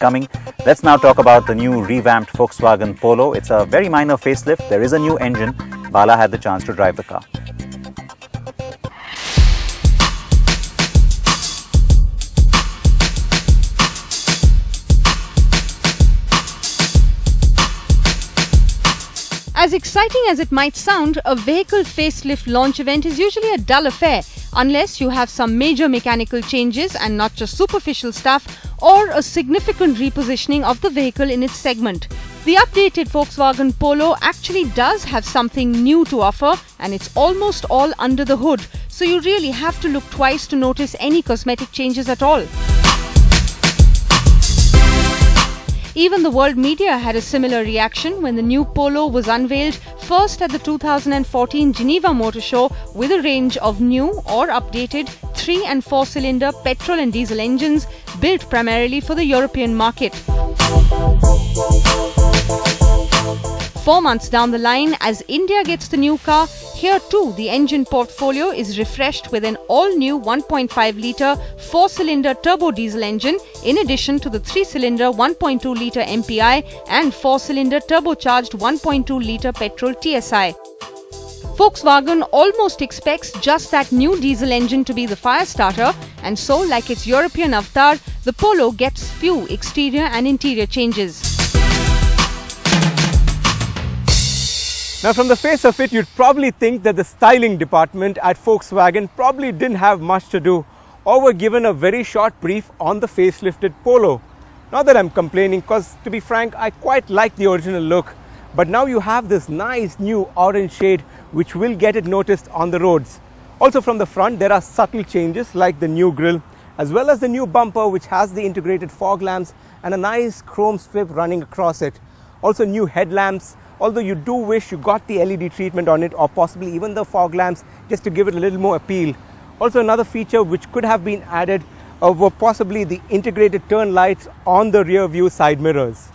coming. Let's now talk about the new revamped Volkswagen Polo. It's a very minor facelift. There is a new engine. Bala had the chance to drive the car. As exciting as it might sound, a vehicle facelift launch event is usually a dull affair unless you have some major mechanical changes and not just superficial stuff, or a significant repositioning of the vehicle in its segment. The updated Volkswagen Polo actually does have something new to offer, and it's almost all under the hood, so you really have to look twice to notice any cosmetic changes at all. Even the world media had a similar reaction when the new Polo was unveiled first at the 2014 Geneva Motor Show with a range of new or updated 3- and 4-cylinder petrol and diesel engines built primarily for the European market. 4 months down the line, as India gets the new car, here too the engine portfolio is refreshed with an all-new 1.5-litre 4-cylinder turbo diesel engine in addition to the 3-cylinder 1.2-litre MPI and 4-cylinder turbocharged 1.2-litre petrol TSI. Volkswagen almost expects just that new diesel engine to be the fire starter, and so, like its European avatar, the Polo gets few exterior and interior changes. Now, from the face of it, you'd probably think that the styling department at Volkswagen probably didn't have much to do, or were given a very short brief on the facelifted Polo. Not that I'm complaining, because to be frank, I quite like the original look. But now you have this nice new orange shade which will get it noticed on the roads. Also from the front, there are subtle changes like the new grille, as well as the new bumper which has the integrated fog lamps and a nice chrome strip running across it. Also new headlamps, although you do wish you got the LED treatment on it, or possibly even the fog lamps, just to give it a little more appeal. Also another feature which could have been added were possibly the integrated turn lights on the rear view side mirrors.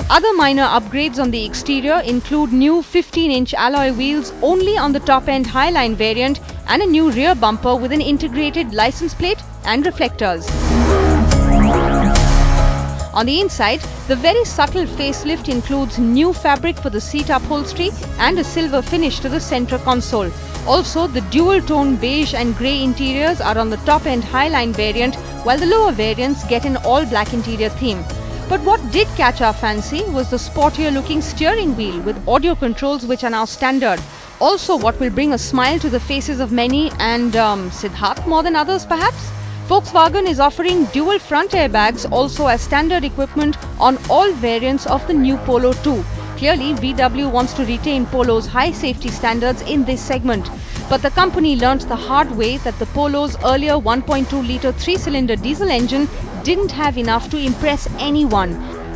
Other minor upgrades on the exterior include new 15-inch alloy wheels only on the top-end Highline variant and a new rear bumper with an integrated license plate and reflectors. On the inside, the very subtle facelift includes new fabric for the seat upholstery and a silver finish to the center console. Also, the dual-tone beige and grey interiors are on the top-end Highline variant, while the lower variants get an all-black interior theme. But what did catch our fancy was the sportier-looking steering wheel with audio controls which are now standard. Also, what will bring a smile to the faces of many, and Siddharth more than others perhaps? Volkswagen is offering dual front airbags also as standard equipment on all variants of the new Polo 2. Clearly, VW wants to retain Polo's high safety standards in this segment. But the company learnt the hard way that the Polo's earlier 1.2-litre 3-cylinder diesel engine didn't have enough to impress anyone.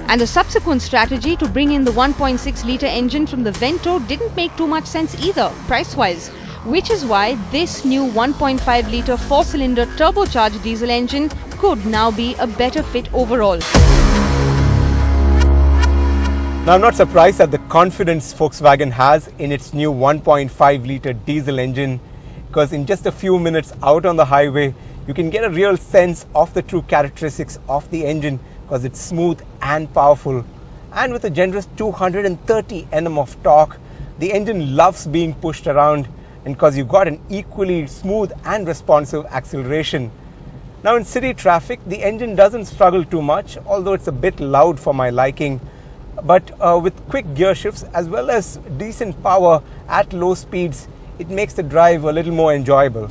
And the subsequent strategy to bring in the 1.6-litre engine from the Vento didn't make too much sense either, price-wise. Which is why this new 1.5-litre 4-cylinder turbocharged diesel engine could now be a better fit overall. Now, I'm not surprised at the confidence Volkswagen has in its new 1.5-litre diesel engine, because in just a few minutes out on the highway, you can get a real sense of the true characteristics of the engine, because it's smooth and powerful. And with a generous 230 Nm of torque, the engine loves being pushed around, and because you've got an equally smooth and responsive acceleration. Now in city traffic, the engine doesn't struggle too much, although it's a bit loud for my liking. But with quick gear shifts as well as decent power at low speeds, it makes the drive a little more enjoyable.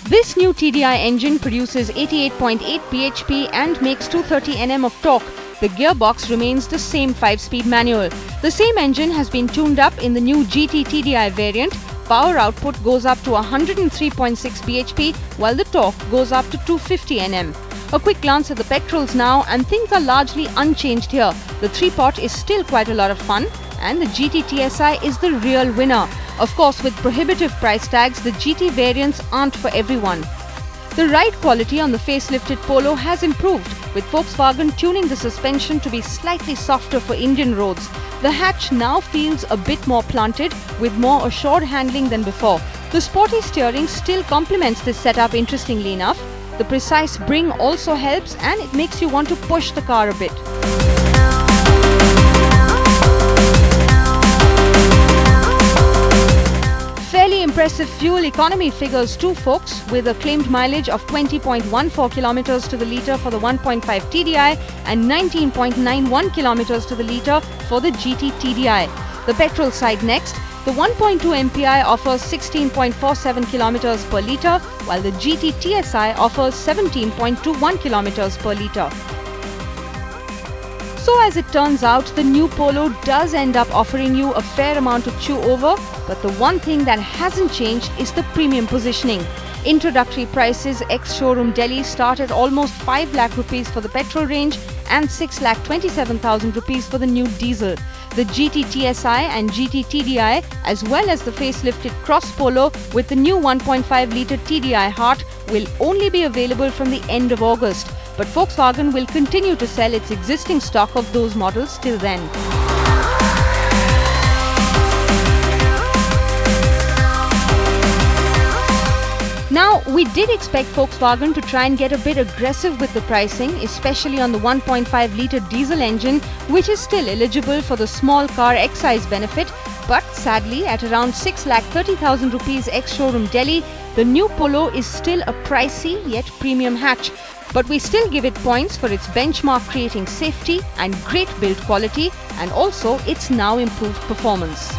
This new TDI engine produces 88.8 bhp and makes 230 Nm of torque. The gearbox remains the same 5-speed manual. The same engine has been tuned up in the new GT TDI variant. Power output goes up to 103.6 bhp while the torque goes up to 250 Nm. A quick glance at the petrols now, and things are largely unchanged here. The 3-pot is still quite a lot of fun, and the GT TSI is the real winner. Of course, with prohibitive price tags, the GT variants aren't for everyone. The ride quality on the facelifted Polo has improved. with Volkswagen tuning the suspension to be slightly softer for Indian roads. The hatch now feels a bit more planted, with more assured handling than before. The sporty steering still complements this setup interestingly enough. The precise bring also helps, and it makes you want to push the car a bit. Fairly impressive fuel economy figures too, folks, with a claimed mileage of 20.14 kilometers to the litre for the 1.5 TDI and 19.91 kilometers to the litre for the GT TDI. The petrol side next. The 1.2 MPI offers 16.47 kilometers per litre, while the GT TSI offers 17.21 kilometers per litre. So as it turns out, the new Polo does end up offering you a fair amount to chew over, but the one thing that hasn't changed is the premium positioning. Introductory prices ex-showroom Delhi start at almost 5 lakh rupees for the petrol range and 6,27,000 rupees for the new diesel. The GT TSI and GT TDI, as well as the facelifted Cross Polo with the new 1.5 litre TDI heart, will only be available from the end of August. But Volkswagen will continue to sell its existing stock of those models till then. Now, we did expect Volkswagen to try and get a bit aggressive with the pricing, especially on the 1.5 litre diesel engine, which is still eligible for the small car excise benefit. But sadly, at around 6,30,000 rupees ex-showroom Delhi, the new Polo is still a pricey yet premium hatch. But we still give it points for its benchmark creating safety and great build quality, and also its now improved performance.